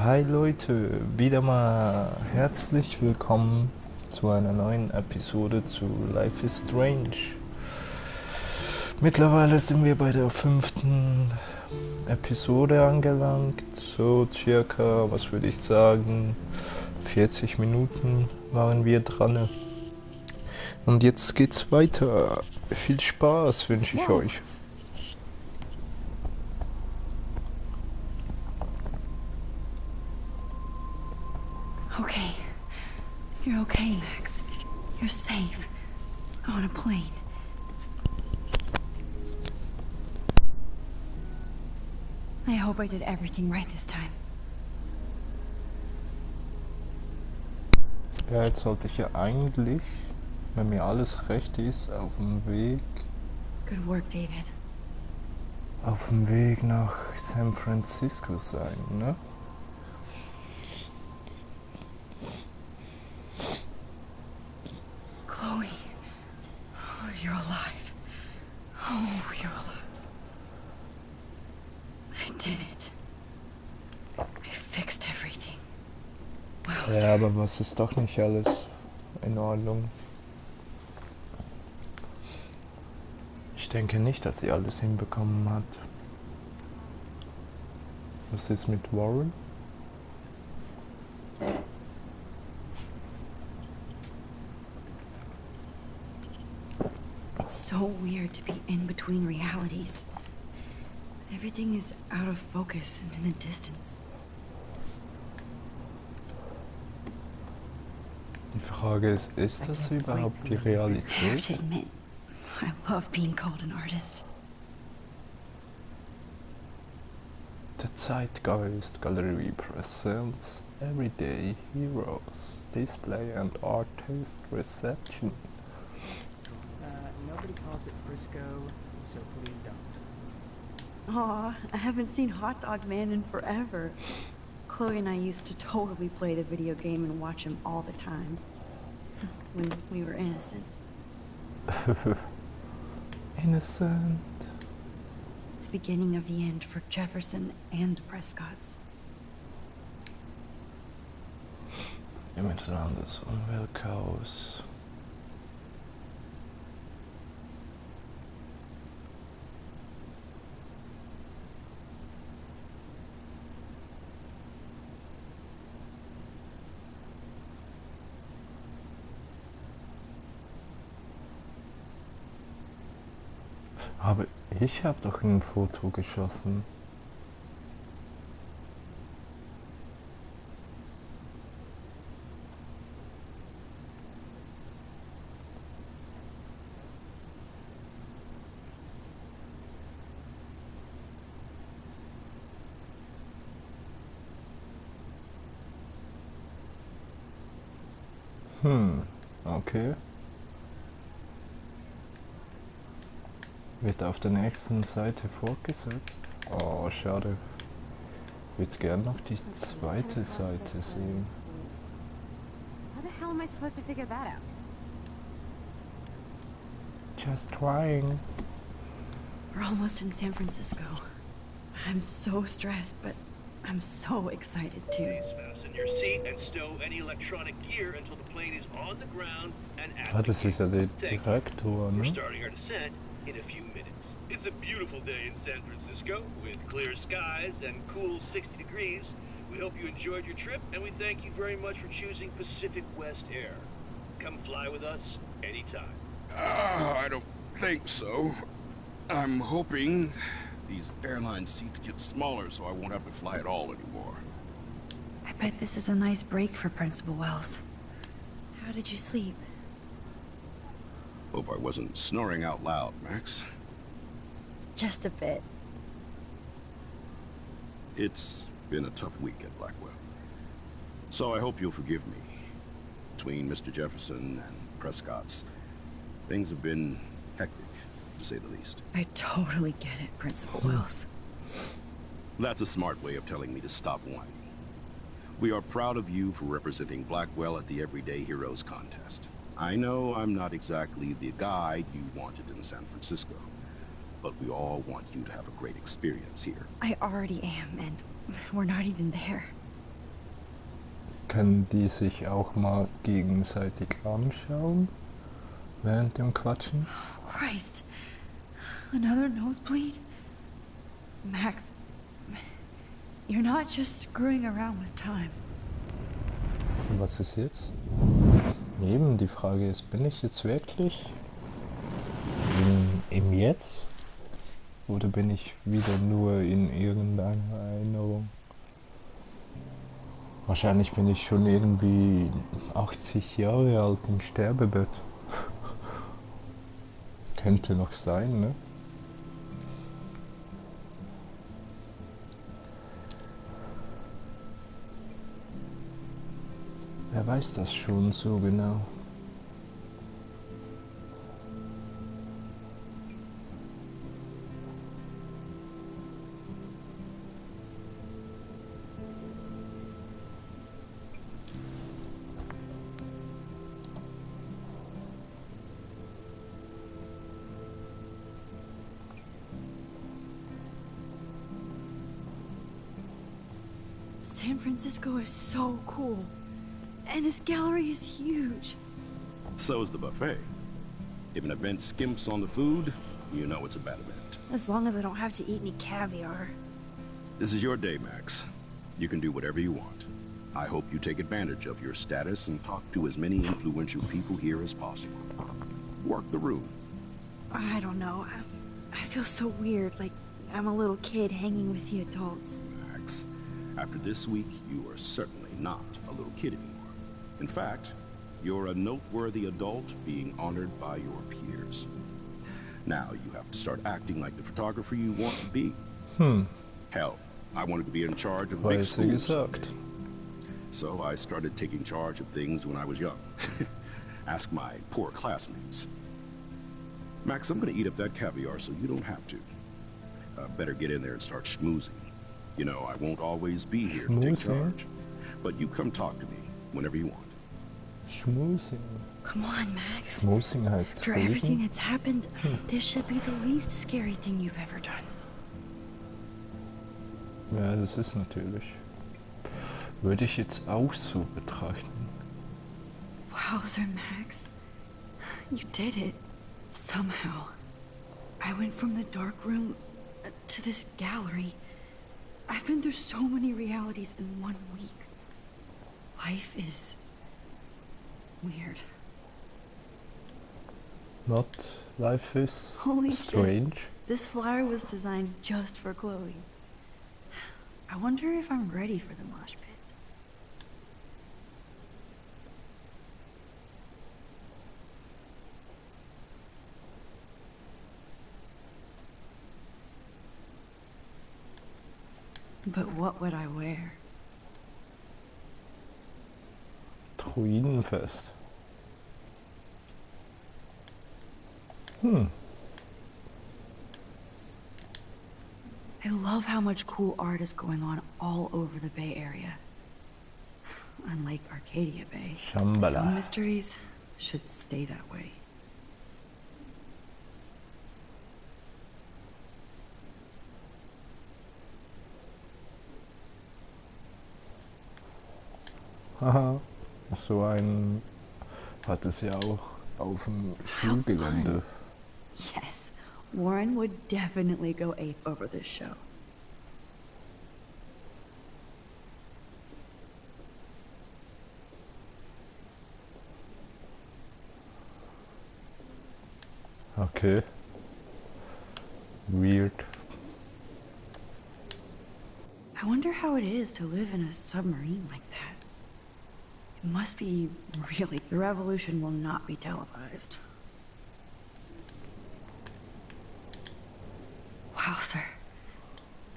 Hi Leute, wieder mal herzlich willkommen zu einer neuen Episode zu Life is Strange. Mittlerweile sind wir bei der 5. Episode angelangt, so circa, was würde ich sagen, 40 Minuten waren wir dran. Und jetzt geht's weiter. Viel Spaß wünsche ich euch. Okay. You're okay, Max. You're safe. On a plane. I hope I did everything right this time. Ja, jetzt sollte ich ja eigentlich, wenn mir alles recht ist, auf dem Weg nach San Francisco sein, ne? Chloe, oh, you're alive. Oh, you're alive. I did it. I fixed everything. Well, ja, aber was ist doch nicht alles in Ordnung? Ich denke nicht, dass sie alles hinbekommen hat. Was ist mit Warren? It's so weird to be in between realities. Everything is out of focus and in the distance. Die Frage ist das überhaupt die Realität? I have to admit, I love being called an artist. The Zeitgeist Gallery presents Everyday Heroes Display and Artist Reception. Nobody calls it Frisco, so please don't. Aw, I haven't seen Hot Dog Man in forever. Chloe and I used to totally play the video game and watch him all the time. When we were innocent. Innocent. The beginning of the end for Jefferson and the Prescotts. Im Mittelland des Umweltchaos. Aber ich habe doch ein Foto geschossen. Okay. Wird auf der nächsten Seite fortgesetzt. Oh, schade. Ich würde gern noch die zweite Seite sehen. How the hell am I supposed to figure that out? Just trying. We're almost in San Francisco. I'm so stressed, but I'm so excited too. Please fasten your seat and stow any electronic gear until the plane is on the ground and at Ah, the das ist ja der Direktor, We're ne? starting our descent in a few minutes. It's a beautiful day in San Francisco with clear skies and cool 60 degrees. We hope you enjoyed your trip and we thank you very much for choosing Pacific West Air. Come fly with us anytime. I don't think so. I'm hoping these airline seats get smaller so I won't have to fly at all anymore. I bet this is a nice break for Principal Wells. How did you sleep? Hope I wasn't snoring out loud, Max. Just a bit. It's been a tough week at Blackwell. So I hope you'll forgive me. Between Mr. Jefferson and Prescott's, things have been hectic, to say the least. I totally get it, Principal Wells. That's a smart way of telling me to stop whining. We are proud of you for representing Blackwell at the Everyday Heroes contest. I know I'm not exactly the guide you wanted in San Francisco, but we all want you to have a great experience here. I already am, and we're not even there. Können die sich auch mal gegenseitig anschauen während dem Quatschen? Christ. Another nosebleed? Max, you're not just screwing around with time. Und was ist jetzt? Eben, die Frage ist, bin ich jetzt wirklich im Jetzt? Oder bin ich wieder nur in irgendeiner Erinnerung? Wahrscheinlich bin ich schon irgendwie 80 Jahre alt im Sterbebett. Könnte noch sein, ne? Wer weiß das schon so genau? San Francisco is so cool. And this gallery is huge. So is the buffet. If an event skimps on the food, you know it's a bad event. As long as I don't have to eat any caviar. This is your day, Max. You can do whatever you want. I hope you take advantage of your status and talk to as many influential people here as possible. Work the room. I don't know. I feel so weird, like I'm a little kid hanging with the adults. Max, after this week, you are certainly not a little kid anymore. In fact, you're a noteworthy adult being honored by your peers. Now you have to start acting like the photographer you want to be. Hell, I wanted to be in charge of big schools. So I started taking charge of things when I was young. Ask my poor classmates. Max, I'm gonna eat up that caviar so you don't have to. Better get in there and start schmoozing. You know, I won't always be here to take charge. But you come talk to me whenever you want. Schmoozing. Come on, Max. Schmoozing heißt For reden. everything that's happened, this should be the least scary thing you've ever done. Ja, das ist natürlich. Würde ich jetzt auch so betrachten. Wowzer, Max. You did it. Somehow. I went from the dark room to this gallery. I've been through so many realities in 1 week. Life is weird. Not life is Holy strange. shit. This flyer was designed just for Chloe. I wonder if I'm ready for the mosh pit. But what would I wear? Druidenfest. I love how much cool art is going on all over the Bay Area. Unlike Arcadia Bay, Shambhala. some mysteries should stay that way. Haha, so ein hat es ja auch auf dem Schulgelände. Yes, Warren would definitely go ape over this show. Okay. Weird. I wonder how it is to live in a submarine like that. It must be really... The revolution will not be televised. Wow, sir.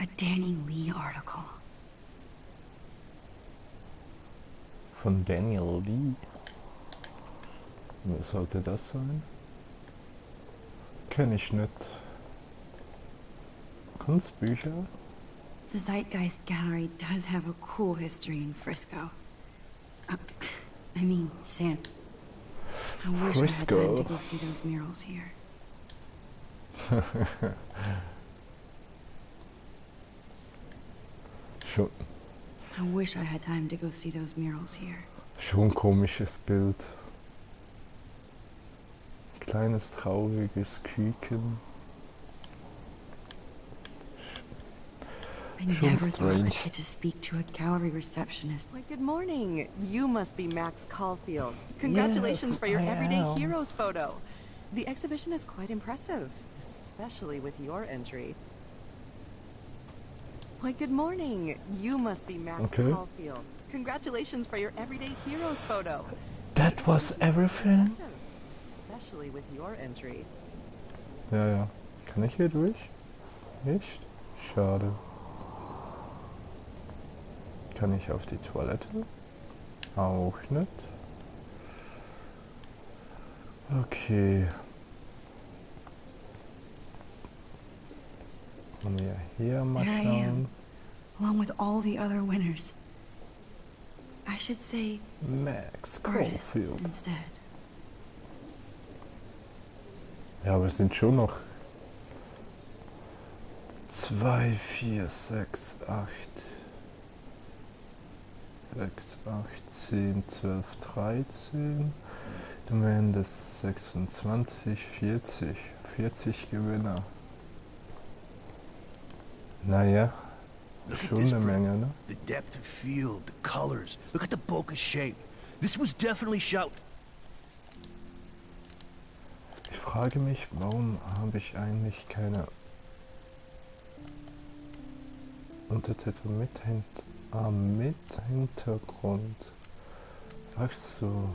A Danny Lee article. Von Daniel Lee. Was sollte das sein? Kenn ich nicht. Kunstbücher? The Zeitgeist Gallery does have a cool history in Frisco. I mean, San. I wish I had time to go see those murals here. Schon. I wish I had time to go see those murals here. Schon komisches Bild. Kleines trauriges Küken. I Schon never thought I'd strange. get to speak to a gallery receptionist. Why, good morning. You must be Max Caulfield. Congratulations Yes, for your I Everyday am. Heroes photo. The exhibition is quite impressive, especially with your entry. Why, good morning. You must be Max Okay. Caulfield. Congratulations for your Everyday Heroes photo. That was everything? Impressive, especially with your entry. Ja, ja. Kann ich hier durch? Nicht? Schade. Kann ich auf die Toilette? Auch nicht. Okay. Und wir hier mal There I schauen. am, along with all the other winners. I should say Max artists Caulfield. instead. Ja, wir sind schon noch 2, 4, 6, 8, 6, 8, 10, 12, 13. Dann wären das 26, 40. 40 Gewinner. Naja, Look at schon this eine print. Menge, ne? The depth of field, the colors. Look at the bokeh shape. This was definitely shot. Ich frage mich, warum habe ich eigentlich keine Untertitel mit, mit Hintergrund? Ach so.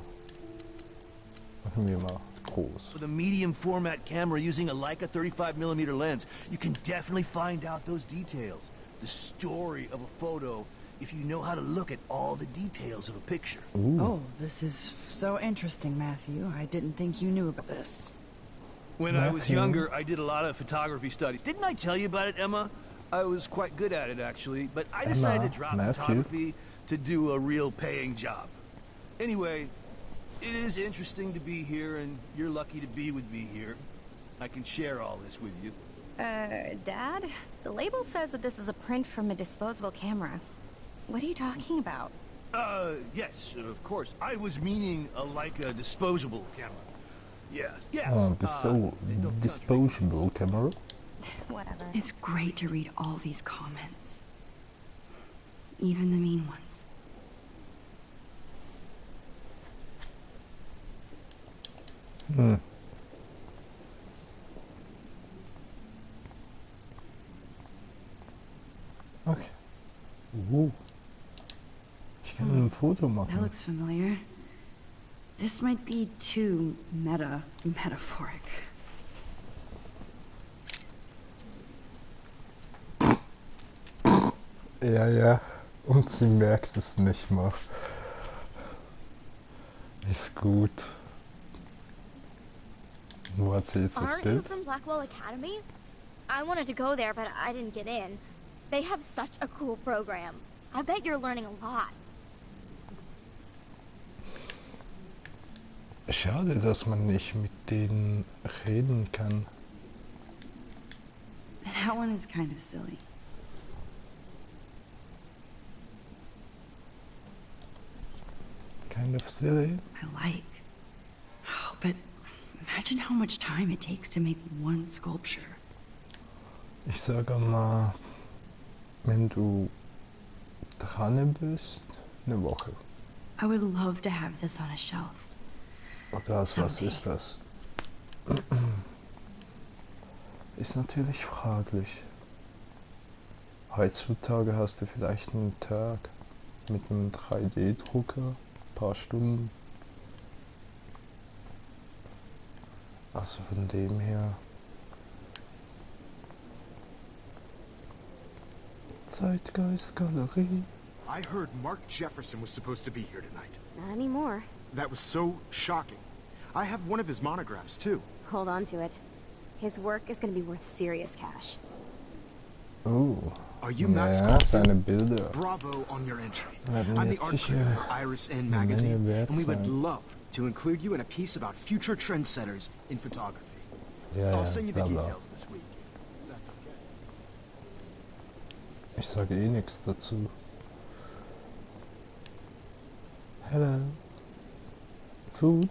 Machen wir mal groß. With a medium format camera using a Leica 35mm lens, you can definitely find out those details. The story of a photo if you know how to look at all the details of a picture. Ooh. Oh, this is so interesting, Matthew. I didn't think you knew about this. When I was Matthew. younger, I did a lot of photography studies. Didn't I tell you about it, Emma? I was quite good at it, actually, but I decided to drop Matthew. photography to do a real paying job. Anyway, it is interesting to be here, and you're lucky to be with me here. I can share all this with you. Dad? The label says that this is a print from a disposable camera. What are you talking about? Yes, of course. I was meaning a Leica disposable camera. Yes, yes. Oh, don't disposable camera. Whatever. It's great to read all these comments. Even the mean ones. Hm. Okay. Ich kann ein Foto That machen. looks familiar. This might be too metaphoric. Ja, ja. Und sie merkt es nicht mal. Ist gut. Wo hat sie jetzt das Aren't you Bild? from Blackwell Academy? I wanted to go there, but I didn't get in. They have such a cool program. I bet you're learning a lot. Schade, dass man nicht mit denen reden kann. That one is kind of silly. Kind of silly. I like. Oh, but imagine how much time it takes to make one sculpture. Ich sage mal, wenn du dran bist, eine Woche. I would love to have this on a shelf. Was Someday. ist das? Ist natürlich fraglich. Heutzutage hast du vielleicht einen Tag mit einem 3D-Drucker, paar Stunden. Also von dem her. Zeitgeistgalerie. I heard Mark Jefferson was supposed to be here tonight. Not anymore. That was so shocking. I have one of his monographs, too. Hold on to it. His work is going to be worth serious cash. Oh. Are you Max Ja, Caulfield? seine Bilder. Bravo on your entry. Werden I'm the jetzt art sicher critic for Iris N eine magazine, Menge wert and we would sein. love to include you in a piece about future trendsetters in photography. Ja, I'll ja, send you the bla bla. details this week. That's okay. Ich sage eh nichts dazu. Hello. Food?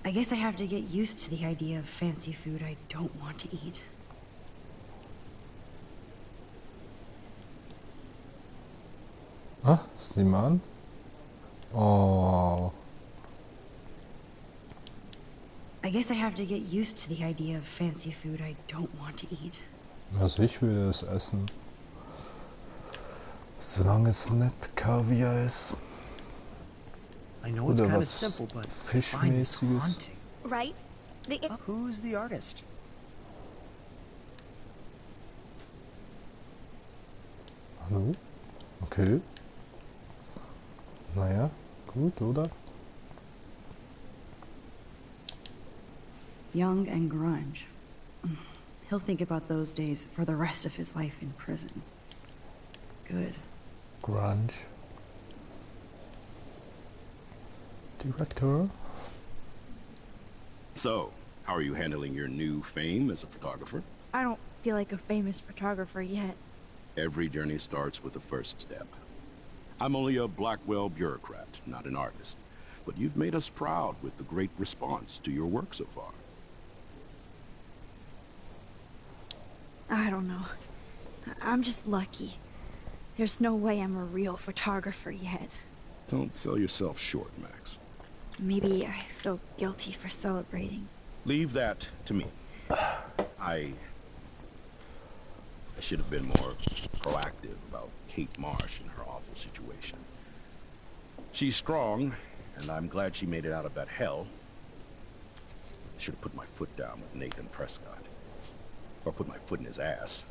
I guess I have to get used to the idea of fancy food I don't want to eat. Ah, sieh mal an. Oh. I guess I have to get used to the idea of fancy food I don't want to eat. Also ich würde es essen. Solange es nicht Kaviar ist. I know it's Oder kind of was simple, but I find this Fischmäßiges. haunting. Right? Who's the artist? Hallo? Okay. Naja, gut, oder? Young and grunge. He'll think about those days for the rest of his life in prison. Good. Grunge. Director? So, how are you handling your new fame as a photographer? I don't feel like a famous photographer yet. Every journey starts with the first step. I'm only a Blackwell bureaucrat, not an artist. But you've made us proud with the great response to your work so far. I don't know. I'm just lucky. There's no way I'm a real photographer yet. Don't sell yourself short, Max. Maybe I feel guilty for celebrating. Leave that to me. I should have been more proactive about Kate Marsh and her awful situation. She's strong, and I'm glad she made it out of that hell. I should have put my foot down with Nathan Prescott. Or put my foot in his ass.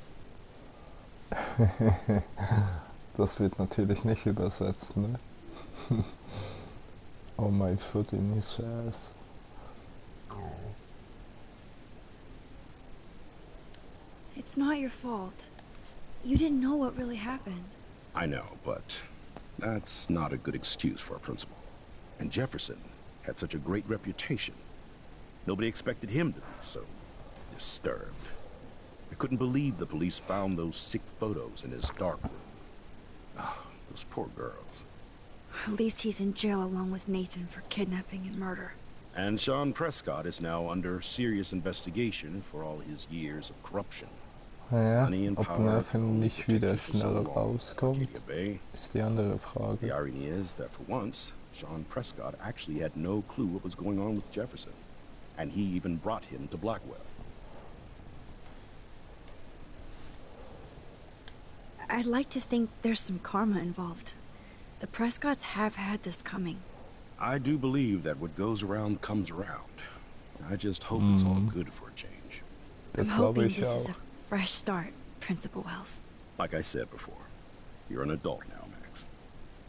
Das wird natürlich nicht übersetzt, ne? Oh, my foot in his ass. It's not your fault. You didn't know what really happened. I know, but that's not a good excuse for a principal. And Jefferson had such a great reputation. Nobody expected him to be so disturbed. I couldn't believe the police found those sick photos in his dark room. Ah, those poor girls. At least he's in jail along with Nathan for kidnapping and murder. And Sean Prescott is now under serious investigation for all his years of corruption. Naja, Money and ob power Nathan nicht protected wieder you for so schneller long, rauskommt, Arcadia Bay. ist die andere The Frage. irony is that for once, Sean Prescott actually had no clue what was going on with Jefferson. And he even brought him to Blackwell. I'd like to think there's some karma involved. The Prescotts have had this coming. I do believe that what goes around comes around. I just hope it's all good for a change. Das I'm glaube hoping ich this is auch. a fresh start, Principal Wells. Like I said before, you're an adult now, Max.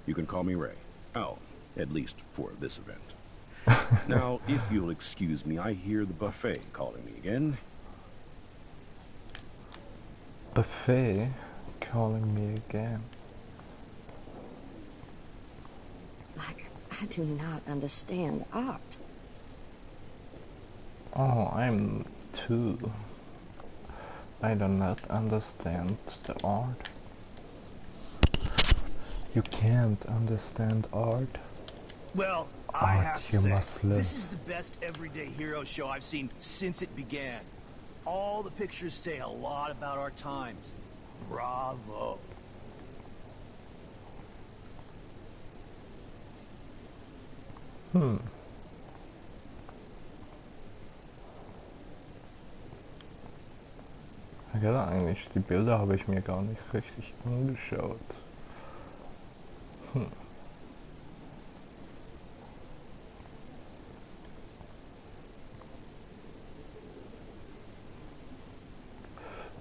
You can call me Ray. Oh, at least for this event. Now, if you'll excuse me, I hear the buffet calling me again. Buffet calling me again. I do not understand art. Oh, I'm too. I do not understand the art. You can't understand art. Well, I Art, have to you say, must live. this is the best everyday hero show I've seen since it began. All the pictures say a lot about our times. Bravo. Ja, eigentlich, die Bilder habe ich mir gar nicht richtig angeschaut.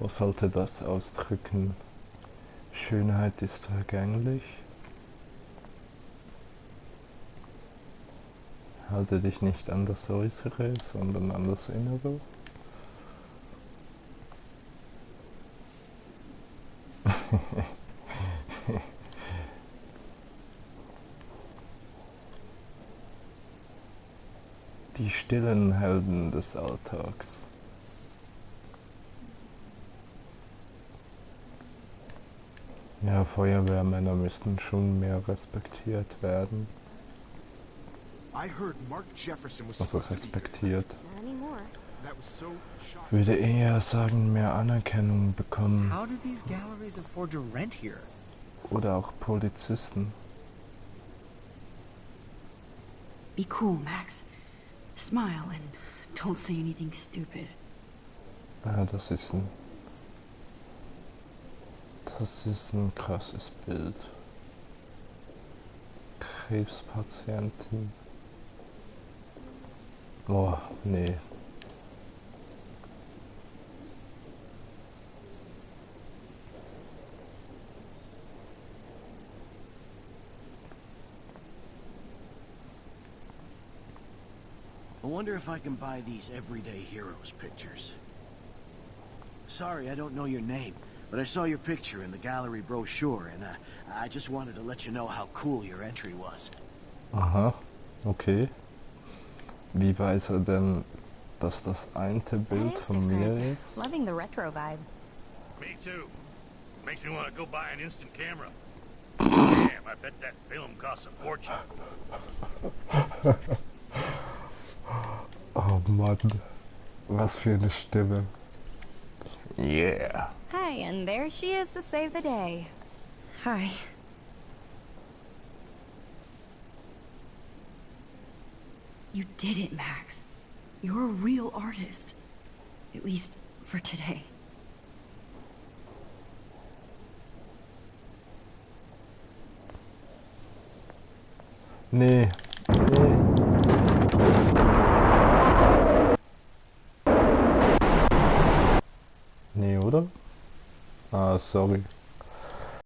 Was sollte das ausdrücken? Schönheit ist vergänglich. Halte dich nicht an das Äußere, sondern an das Innere. Die stillen Helden des Alltags. Ja, Feuerwehrmänner müssten schon mehr respektiert werden. I heard Mark Jefferson was Also supposed to be respektiert. Not anymore. here. That was so shocking. Würde eher sagen, mehr Anerkennung bekommen. How do these galleries afford to rent here? Oder auch Polizisten. Be cool, Max. Smile and don't say anything stupid. Ah, das ist ein krasses Bild. Krebspatientin. Oh, nee. I wonder if I can buy these everyday heroes pictures. Sorry, I don't know your name, but I saw your picture in the gallery brochure, and I just wanted to let you know how cool your entry was. Aha, okay. Wie weiß er denn, dass das eine Bild von mir ist? Loving the retro vibe. Me too. Makes me want to go buy an instant camera. Damn, I bet that film costs a fortune. Oh Mann, was für eine Stimme. Yeah. Hi, and there she is to save the day. Hi. You did it, Max. You're a real artist. At least for today. Nee. Nee, oder? Ah, sorry.